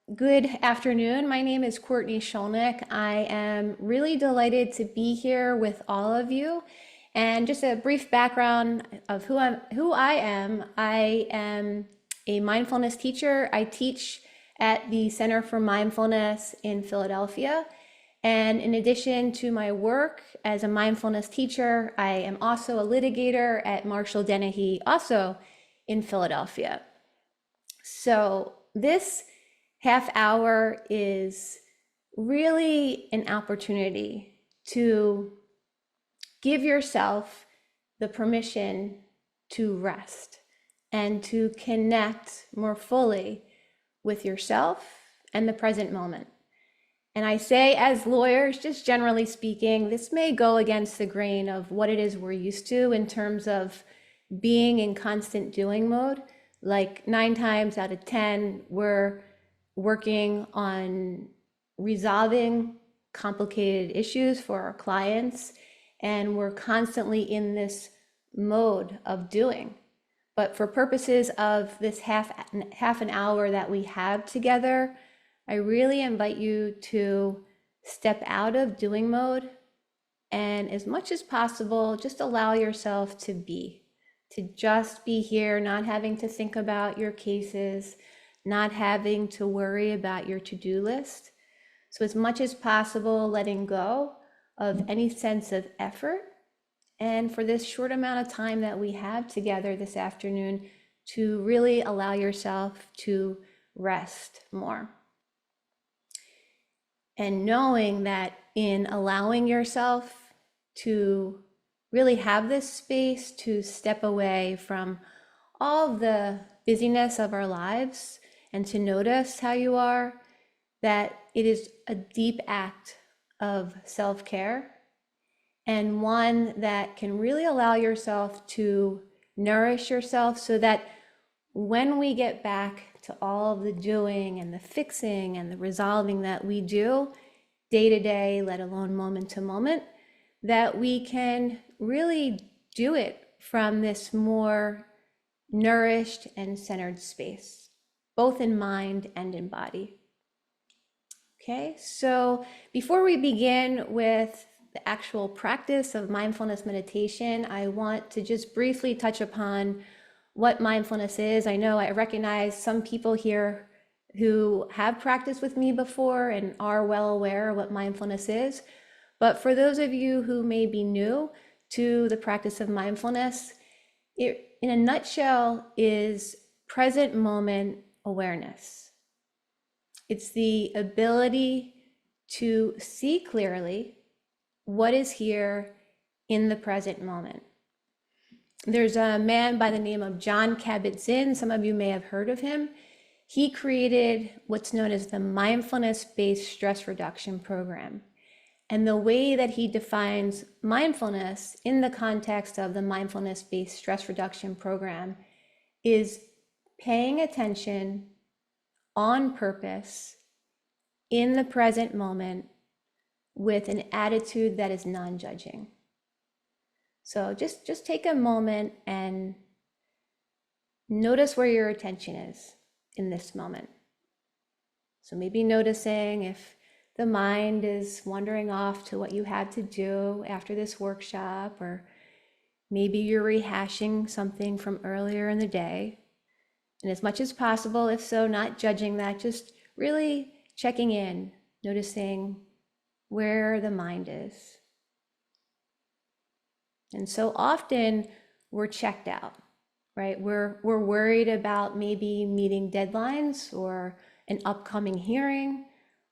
Good afternoon. My name is Courtney Schulnick. I am really delighted to be here with all of you. And just a brief background of who I am. I am a mindfulness teacher. I teach at the Center for Mindfulness in Philadelphia. And in addition to my work as a mindfulness teacher, I am also a litigator at Marshall Dennehy, also in Philadelphia. So this half hour is really an opportunity to give yourself the permission to rest and to connect more fully with yourself and the present moment. And I say, as lawyers, just generally speaking, this may go against the grain of what it is we're used to in terms of being in constant doing mode. Like 9 times out of 10, we're working on resolving complicated issues for our clients, and we're constantly in this mode of doing. But for purposes of this half an hour that we have together, I really invite you to step out of doing mode and, as much as possible, just allow yourself to just be here, not having to think about your cases, not having to worry about your to-do list. So as much as possible, letting go of any sense of effort. And for this short amount of time that we have together this afternoon, to really allow yourself to rest more. And knowing that in allowing yourself to really have this space to step away from all the busyness of our lives and to notice how you are, that it is a deep act of self-care, and one that can really allow yourself to nourish yourself so that when we get back to all of the doing and the fixing and the resolving that we do day to day, let alone moment to moment, that we can really do it from this more nourished and centered space, both in mind and in body. Okay, so before we begin with the actual practice of mindfulness meditation, I want to just briefly touch upon what mindfulness is. I know I recognize some people here who have practiced with me before and are well aware of what mindfulness is. But for those of you who may be new to the practice of mindfulness, it, in a nutshell, is present moment awareness. It's the ability to see clearly what is here in the present moment. There's a man by the name of Jon Kabat-Zinn. Some of you may have heard of him. He created what's known as the Mindfulness-Based Stress Reduction program. And the way that he defines mindfulness in the context of the Mindfulness-Based Stress Reduction program is paying attention on purpose in the present moment with an attitude that is non-judging. So just take a moment and notice where your attention is in this moment. So maybe noticing if the mind is wandering off to what you had to do after this workshop, or maybe you're rehashing something from earlier in the day. And as much as possible, if so, not judging that, just really checking in, noticing where the mind is. And so often we're checked out, right? We're worried about maybe meeting deadlines or an upcoming hearing,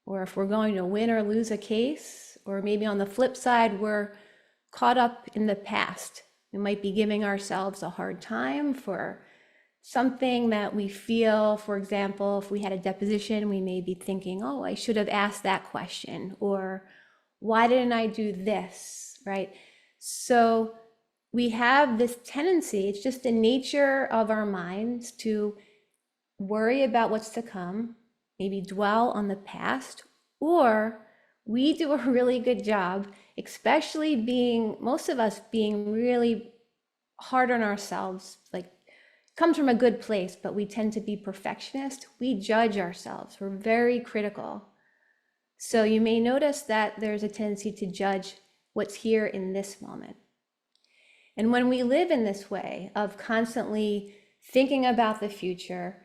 or if we're going to win or lose a case, or maybe on the flip side, we're caught up in the past. We might be giving ourselves a hard time for something that we feel. For example, if we had a deposition, we may be thinking, oh, I should have asked that question, or why didn't I do this, right? So we have this tendency, it's just the nature of our minds to worry about what's to come, maybe dwell on the past, or we do a really good job, especially most of us being really hard on ourselves, like comes from a good place, but we tend to be perfectionist. We judge ourselves. We're very critical. So you may notice that there's a tendency to judge what's here in this moment. And when we live in this way of constantly thinking about the future,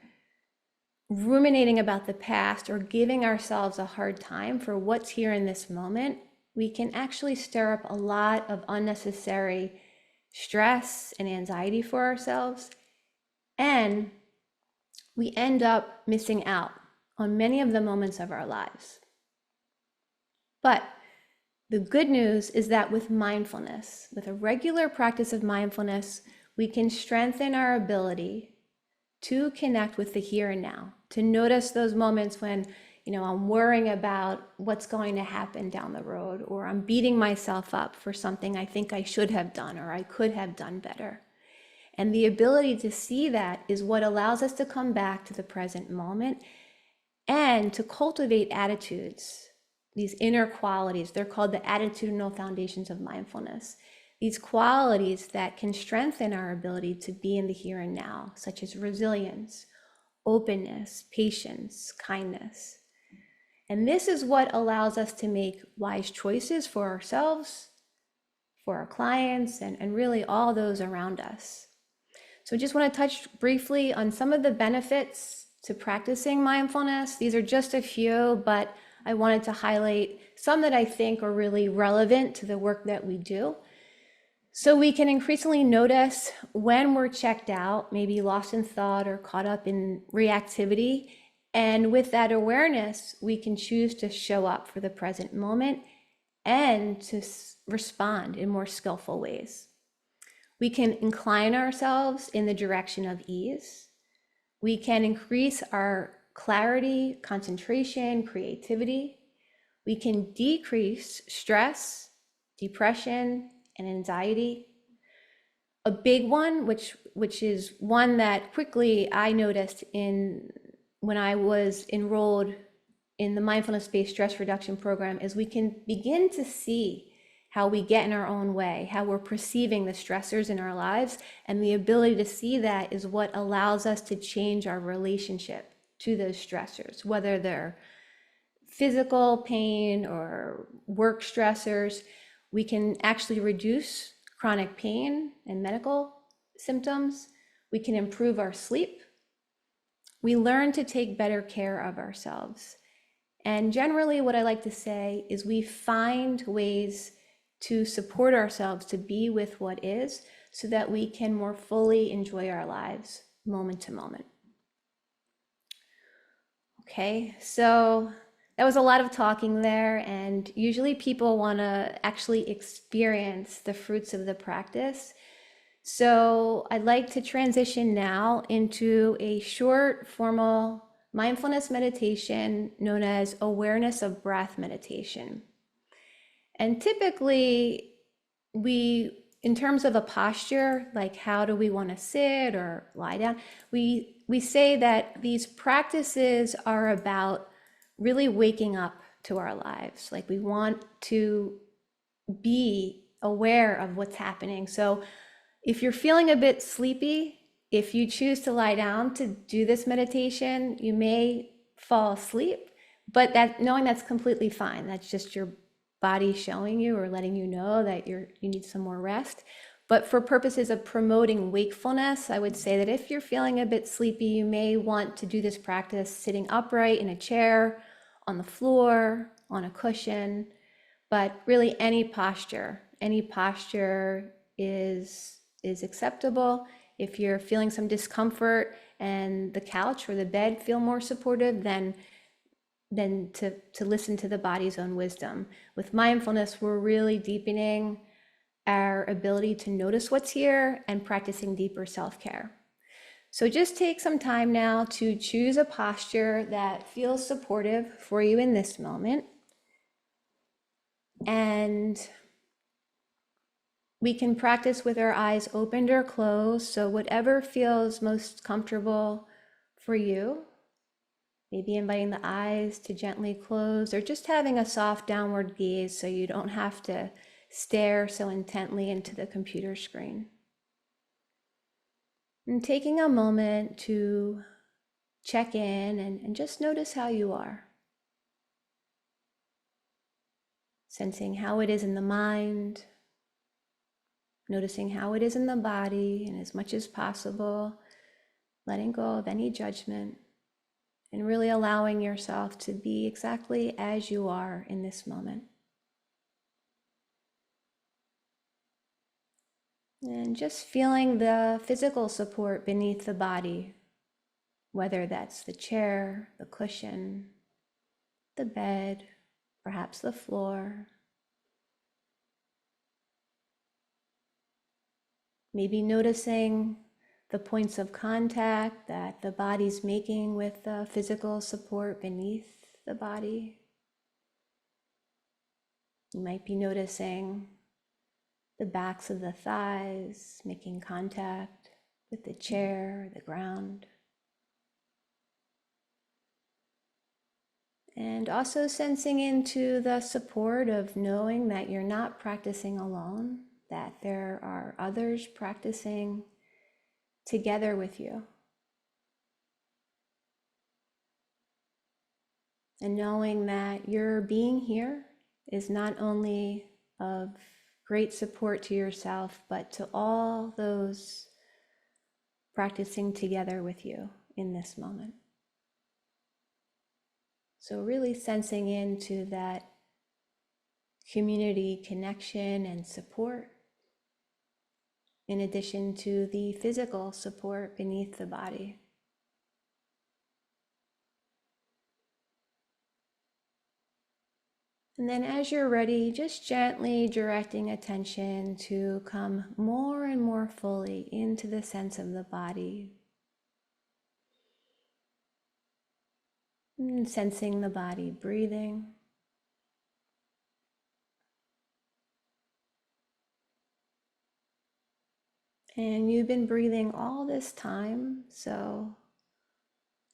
ruminating about the past, or giving ourselves a hard time for what's here in this moment, we can actually stir up a lot of unnecessary stress and anxiety for ourselves. And we end up missing out on many of the moments of our lives. But the good news is that with mindfulness, with a regular practice of mindfulness, we can strengthen our ability to connect with the here and now, to notice those moments when, I'm worrying about what's going to happen down the road, or I'm beating myself up for something I think I should have done or I could have done better. And the ability to see that is what allows us to come back to the present moment and to cultivate attitudes, these inner qualities. They're called the attitudinal foundations of mindfulness. These qualities that can strengthen our ability to be in the here and now, such as resilience, openness, patience, kindness. And this is what allows us to make wise choices for ourselves, for our clients, and really all those around us. So I just want to touch briefly on some of the benefits to practicing mindfulness. These are just a few, but I wanted to highlight some that I think are really relevant to the work that we do. So we can increasingly notice when we're checked out, maybe lost in thought or caught up in reactivity. And with that awareness, we can choose to show up for the present moment and to respond in more skillful ways. We can incline ourselves in the direction of ease. We can increase our clarity, concentration, creativity. We can decrease stress, depression, and anxiety. A big one, which is one that quickly I noticed when I was enrolled in the Mindfulness-Based Stress Reduction program, is we can begin to see how we get in our own way, how we're perceiving the stressors in our lives. And the ability to see that is what allows us to change our relationship to those stressors, whether they're physical pain or work stressors. We can actually reduce chronic pain and medical symptoms. We can improve our sleep. We learn to take better care of ourselves. And generally what I like to say is we find ways to support ourselves to be with what is, so that we can more fully enjoy our lives moment to moment. Okay, so that was a lot of talking there, and usually people want to actually experience the fruits of the practice. So I'd like to transition now into a short formal mindfulness meditation known as awareness of breath meditation. And typically in terms of a posture, like how do we want to sit or lie down, we say that these practices are about really waking up to our lives. Like we want to be aware of what's happening. So if you're feeling a bit sleepy, if you choose to lie down to do this meditation, you may fall asleep, but knowing that's completely fine. That's just your body showing you or letting you know that you need some more rest. But for purposes of promoting wakefulness, I would say that if you're feeling a bit sleepy, you may want to do this practice sitting upright in a chair, on the floor, on a cushion, but really any posture is acceptable. If you're feeling some discomfort and the couch or the bed feel more supportive, then to listen to the body's own wisdom. With mindfulness, we're really deepening our ability to notice what's here and practicing deeper self-care. So just take some time now to choose a posture that feels supportive for you in this moment. And we can practice with our eyes opened or closed, so whatever feels most comfortable for you. Maybe inviting the eyes to gently close, or just having a soft downward gaze so you don't have to stare so intently into the computer screen. And taking a moment to check in and just notice how you are. Sensing how it is in the mind, noticing how it is in the body, and as much as possible, letting go of any judgment and really allowing yourself to be exactly as you are in this moment. And just feeling the physical support beneath the body, whether that's the chair, the cushion, the bed, perhaps the floor. Maybe noticing the points of contact that the body's making with the physical support beneath the body. You might be noticing the backs of the thighs making contact with the chair, the ground. And also sensing into the support of knowing that you're not practicing alone, that there are others practicing together with you. And knowing that your being here is not only of great support to yourself, but to all those practicing together with you in this moment. So really sensing into that community connection and support, in addition to the physical support beneath the body. And then as you're ready, just gently directing attention to come more and more fully into the sense of the body. And sensing the body breathing. And you've been breathing all this time, so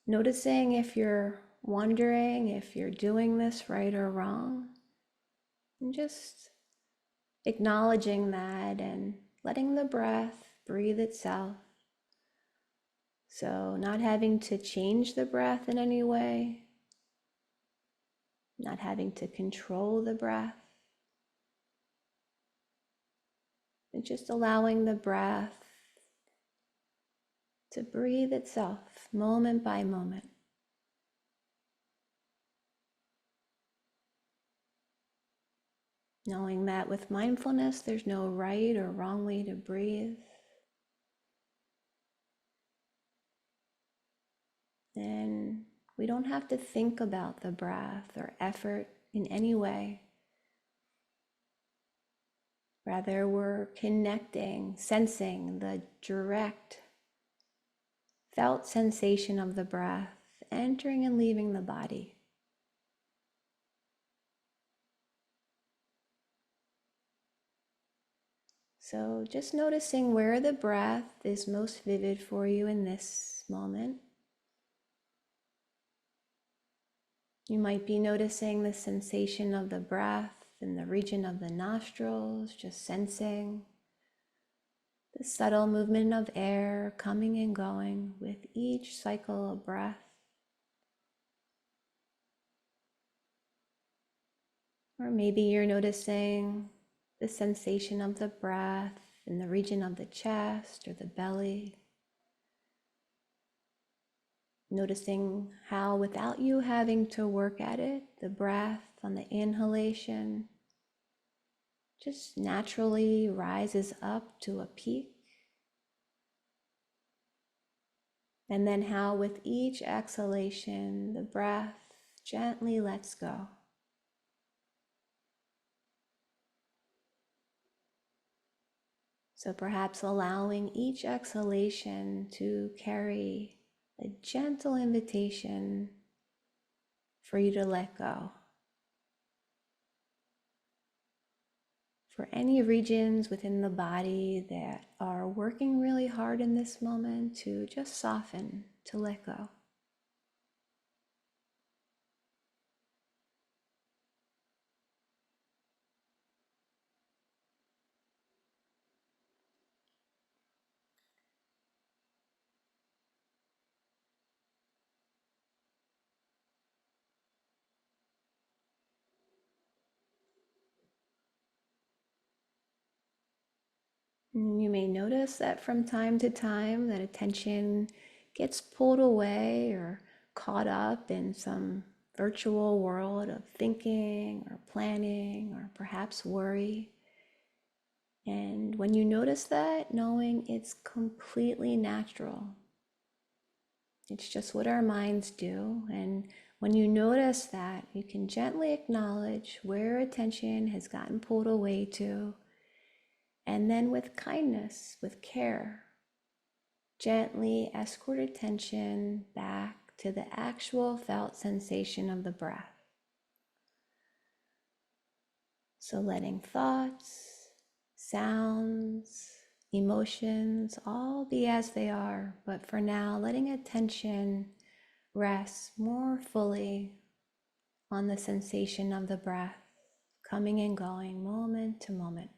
noticing if you're wondering if you're doing this right or wrong, and just acknowledging that and letting the breath breathe itself. So not having to change the breath in any way, not having to control the breath, and just allowing the breath to breathe itself moment by moment. Knowing that with mindfulness, there's no right or wrong way to breathe. And we don't have to think about the breath or effort in any way. Rather, we're connecting, sensing the direct felt sensation of the breath entering and leaving the body. So just noticing where the breath is most vivid for you in this moment. You might be noticing the sensation of the breath in the region of the nostrils, just sensing the subtle movement of air coming and going with each cycle of breath. Or maybe you're noticing the sensation of the breath in the region of the chest or the belly. Noticing how, without you having to work at it, the breath on the inhalation just naturally rises up to a peak. And then how with each exhalation, the breath gently lets go. So perhaps allowing each exhalation to carry a gentle invitation for you to let go. For any regions within the body that are working really hard in this moment, to just soften, to let go. And you may notice that from time to time that attention gets pulled away or caught up in some virtual world of thinking or planning or perhaps worry. And when you notice that, knowing it's completely natural. It's just what our minds do. And when you notice that, you can gently acknowledge where attention has gotten pulled away to. And then with kindness, with care, gently escort attention back to the actual felt sensation of the breath. So letting thoughts, sounds, emotions all be as they are, but for now, letting attention rest more fully on the sensation of the breath coming and going moment to moment.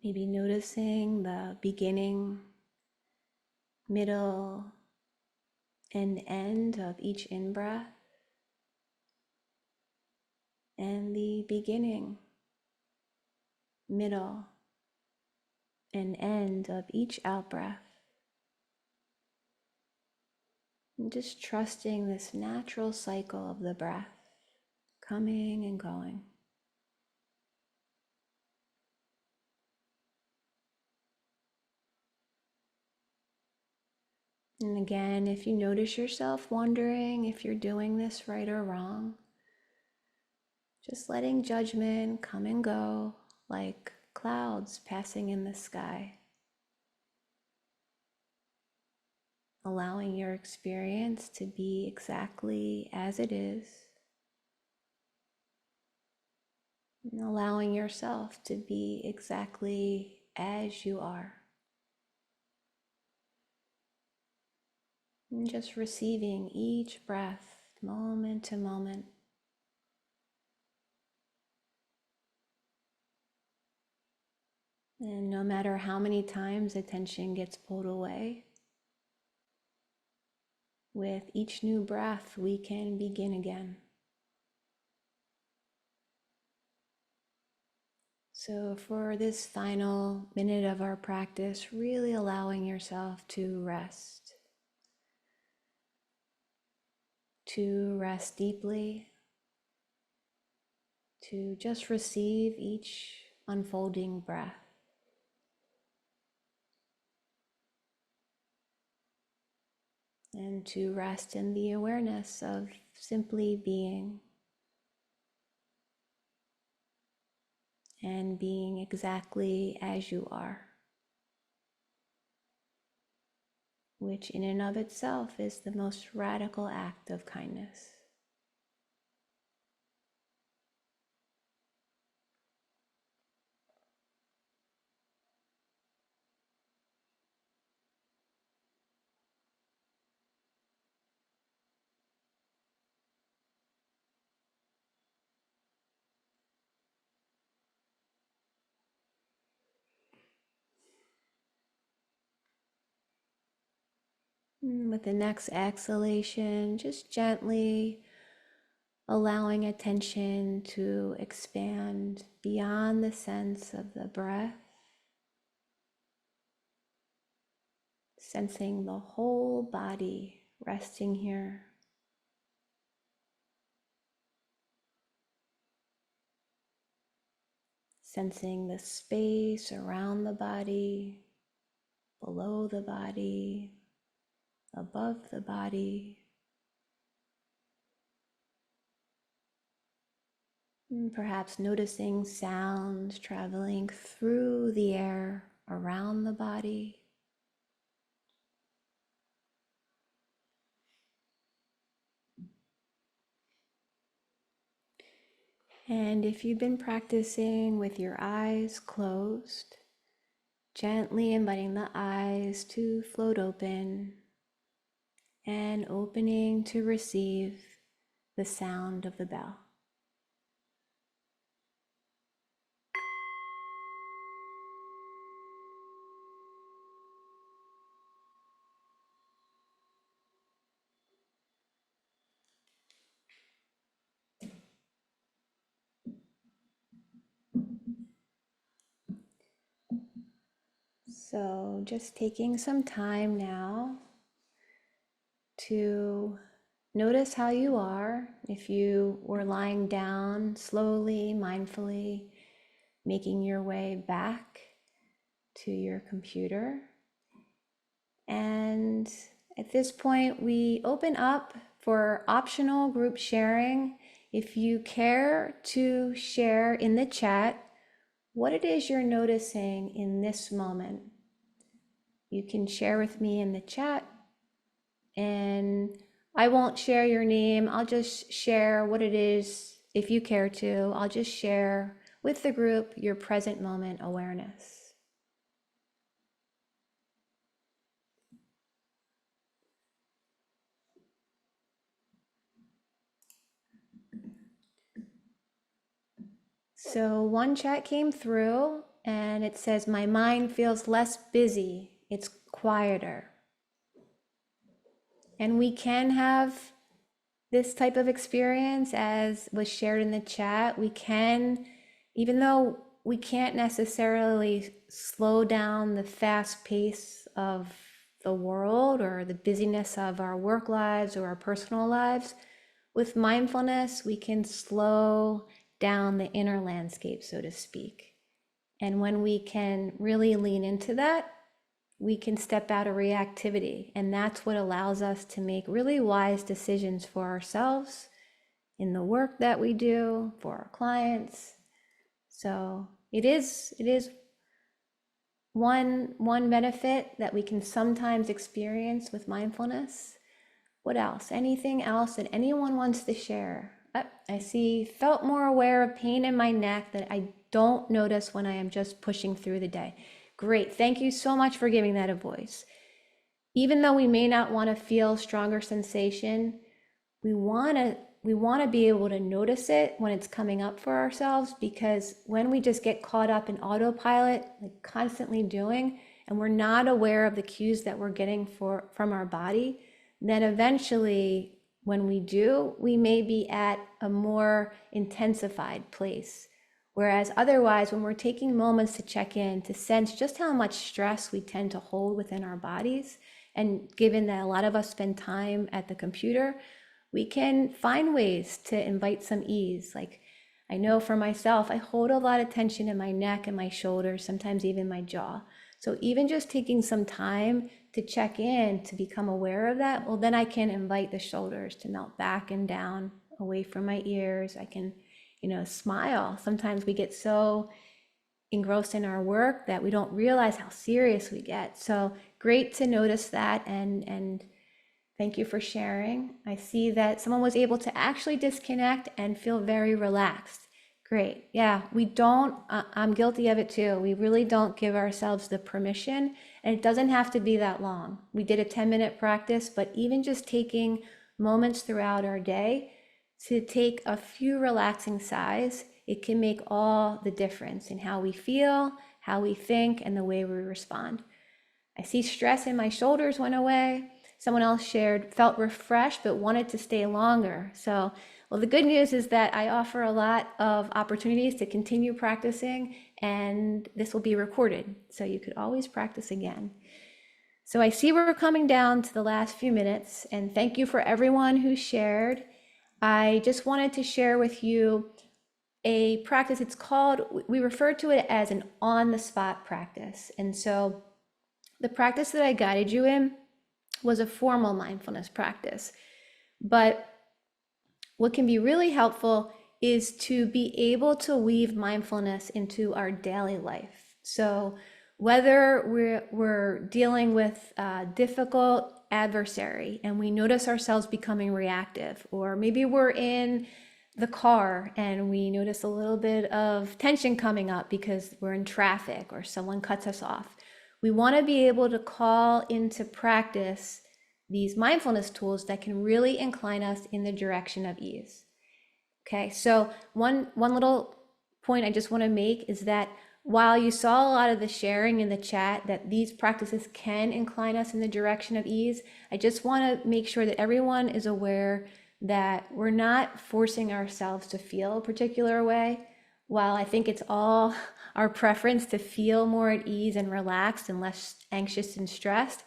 Maybe noticing the beginning, middle, and end of each in-breath, and the beginning, middle, and end of each out-breath. And just trusting this natural cycle of the breath coming and going. And again, if you notice yourself wondering if you're doing this right or wrong, just letting judgment come and go like clouds passing in the sky. Allowing your experience to be exactly as it is. And allowing yourself to be exactly as you are. And just receiving each breath moment to moment. And no matter how many times attention gets pulled away, with each new breath, we can begin again. So for this final minute of our practice, really allowing yourself to rest deeply, to just receive each unfolding breath. And to rest in the awareness of simply being and being exactly as you are, which in and of itself is the most radical act of kindness. And with the next exhalation, just gently allowing attention to expand beyond the sense of the breath, sensing the whole body resting here. Sensing the space around the body, below the body, above the body. And perhaps noticing sounds traveling through the air around the body. And if you've been practicing with your eyes closed, gently inviting the eyes to float open and opening to receive the sound of the bell. So just taking some time now to notice how you are. If you were lying down, slowly, mindfully making your way back to your computer. And at this point, we open up for optional group sharing. If you care to share in the chat what it is you're noticing in this moment, you can share with me in the chat, and I won't share your name. I'll just share what it is. If you care to, I'll just share with the group your present moment awareness. So one chat came through and it says, my mind feels less busy. It's quieter. And we can have this type of experience, as was shared in the chat. We can, even though we can't necessarily slow down the fast pace of the world or the busyness of our work lives or our personal lives, with mindfulness, we can slow down the inner landscape, so to speak. And when we can really lean into that, we can step out of reactivity. And that's what allows us to make really wise decisions for ourselves in the work that we do, for our clients. So it is one benefit that we can sometimes experience with mindfulness. What else? Anything else that anyone wants to share? I see, felt more aware of pain in my neck that I don't notice when I am just pushing through the day. Great. Thank you so much for giving that a voice. Even though we may not want to feel stronger sensation, we want to be able to notice it when it's coming up for ourselves, because when we just get caught up in autopilot, like constantly doing, and we're not aware of the cues that we're getting from our body, then eventually when we do, we may be at a more intensified place. Whereas otherwise, when we're taking moments to check in, to sense just how much stress we tend to hold within our bodies, and given that a lot of us spend time at the computer, we can find ways to invite some ease. Like, I know for myself, I hold a lot of tension in my neck and my shoulders, sometimes even my jaw. So even just taking some time to check in, to become aware of that, well, then I can invite the shoulders to melt back and down away from my ears. I can, smile. Sometimes we get so engrossed in our work that we don't realize how serious we get. So great to notice that, and thank you for sharing. I see that someone was able to actually disconnect and feel very relaxed. Great. Yeah, we don't, I'm guilty of it too. We really don't give ourselves the permission, and it doesn't have to be that long. We did a 10-minute practice, but even just taking moments throughout our day to take a few relaxing sighs, it can make all the difference in how we feel, how we think, and the way we respond. I see stress in my shoulders went away. Someone else shared, felt refreshed, but wanted to stay longer. So, well, the good news is that I offer a lot of opportunities to continue practicing, and this will be recorded, so you could always practice again. So I see we're coming down to the last few minutes, and thank you for everyone who shared. I just wanted to share with you a practice. It's called, we refer to it as an on-the-spot practice. And so the practice that I guided you in was a formal mindfulness practice. But what can be really helpful is to be able to weave mindfulness into our daily life. So whether we're dealing with a difficult adversary and we notice ourselves becoming reactive, or maybe we're in the car and we notice a little bit of tension coming up because we're in traffic or someone cuts us off, we want to be able to call into practice these mindfulness tools that can really incline us in the direction of ease. Okay, so one little point I just want to make is that while you saw a lot of the sharing in the chat that these practices can incline us in the direction of ease, I just want to make sure that everyone is aware that we're not forcing ourselves to feel a particular way. While I think it's all our preference to feel more at ease and relaxed and less anxious and stressed,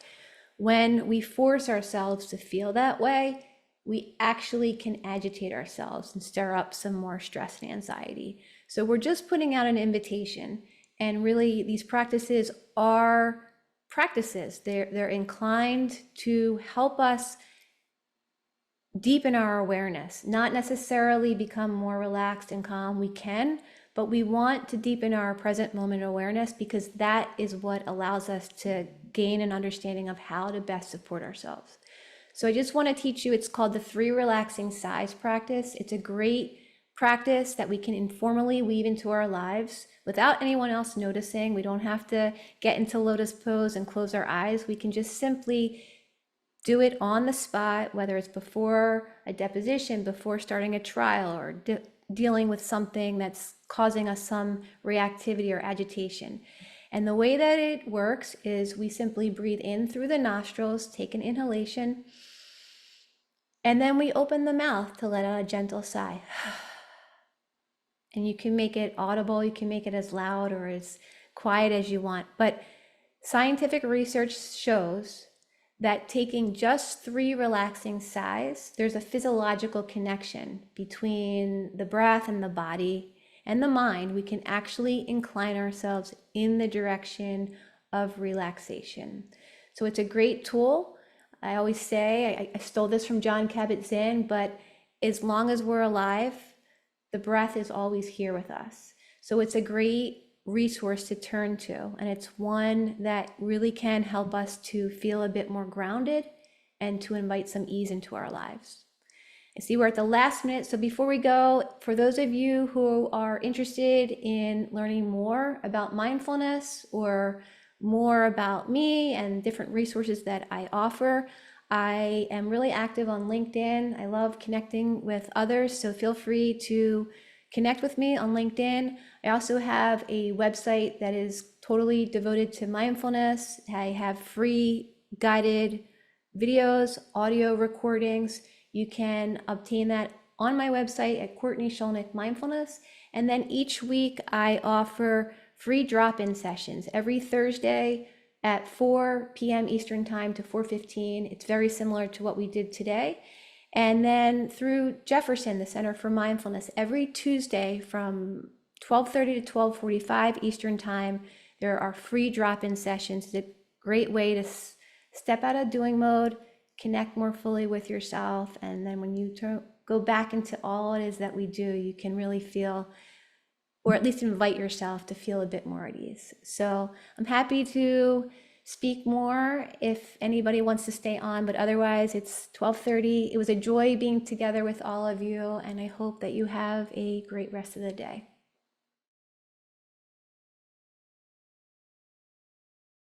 when we force ourselves to feel that way, we actually can agitate ourselves and stir up some more stress and anxiety. So we're just putting out an invitation, and really these practices are practices. They're inclined to help us deepen our awareness, not necessarily become more relaxed and calm. We can, but we want to deepen our present moment awareness because that is what allows us to gain an understanding of how to best support ourselves. So I just want to teach you, it's called the 3 relaxing sighs practice. It's a great practice that we can informally weave into our lives without anyone else noticing. We don't have to get into lotus pose and close our eyes. We can just simply do it on the spot, whether it's before a deposition, before starting a trial, or dealing with something that's causing us some reactivity or agitation. And the way that it works is we simply breathe in through the nostrils, take an inhalation, and then we open the mouth to let out a gentle sigh. And you can make it audible, you can make it as loud or as quiet as you want. But scientific research shows that taking just 3 relaxing sighs, there's a physiological connection between the breath and the body and the mind. We can actually incline ourselves in the direction of relaxation. So it's a great tool. I always say, I stole this from John Kabat-Zinn, but as long as we're alive, the breath is always here with us. So it's a great resource to turn to, and it's one that really can help us to feel a bit more grounded and to invite some ease into our lives. I see we're at the last minute, so before we go, for those of you who are interested in learning more about mindfulness or more about me and different resources that I offer, I am really active on LinkedIn. I love connecting with others, so feel free to connect with me on LinkedIn. I also have a website that is totally devoted to mindfulness. I have free guided videos, audio recordings. You can obtain that on my website at Courtney Schulnick Mindfulness. And then each week I offer free drop-in sessions every Thursday at 4 p.m. Eastern time to 4:15. It's very similar to what we did today. And then through Jefferson, the Center for Mindfulness, every Tuesday from 12:30 to 12:45 Eastern time, there are free drop-in sessions. It's a great way to step out of doing mode, connect more fully with yourself, and then when you go back into all it is that we do, you can really feel, or at least invite yourself to feel a bit more at ease. So I'm happy to speak more if anybody wants to stay on, but otherwise it's 12:30. It was a joy being together with all of you, and I hope that you have a great rest of the day.